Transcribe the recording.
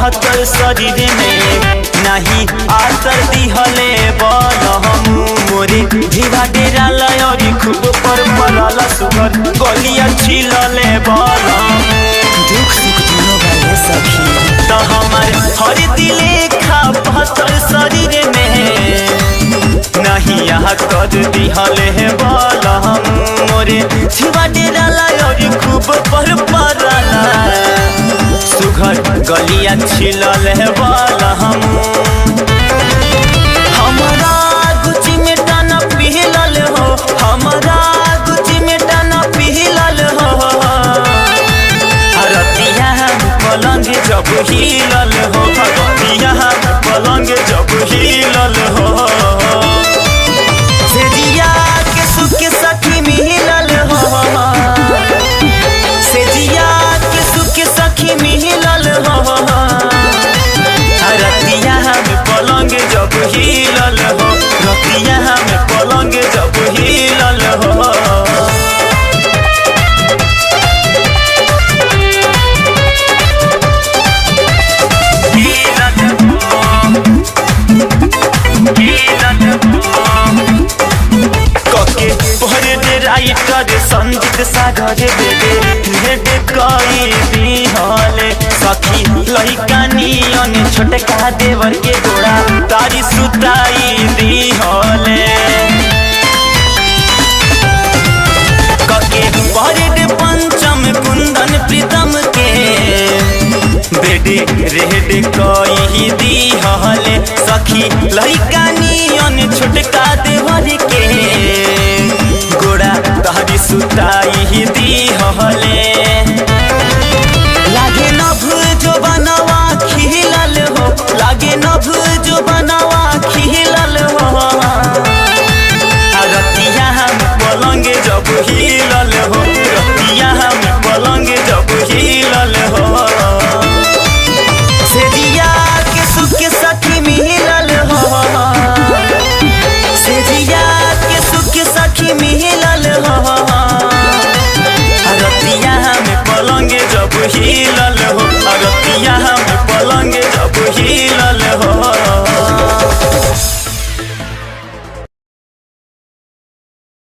बहत्तर शरीर में नहीं आतर दिहले बलहम मोरे धीवा डेरा लयरी खूब पर पड़ल सुगर गलिया छिलले बलहम दुख सुख दोनों बारे सखी तो हमार हर दिले खा बहत्तर शरीर में नहीं यहाँ कर दिहले बलहम मोरे धीवा डेरा लयरी खूब पर पड़ला सुघर गलिया छिलले बलहम हमारा गुची में टाना पिहलल हो हमारा गुची में टाना पिहलल हो रतिया पलंग जब हिलल हो रतिया पलंग जब हिलल हो सेजिया के सुख सखी मिलल हो सेजिया के सुख सखी मिलल हो रतिया में पलंग जब हिलल हो रतिया में पलंग जब हिलल हो राइटर संगीत सागर भेट कई दिहले सखी लइका नियन छोटका देवर के गोड़ा तारी सुताई दिहले कके परेड पंचम कुंदन प्रीतम के बेड रेड कई दिहले सखी लइका नियन छोटका देवर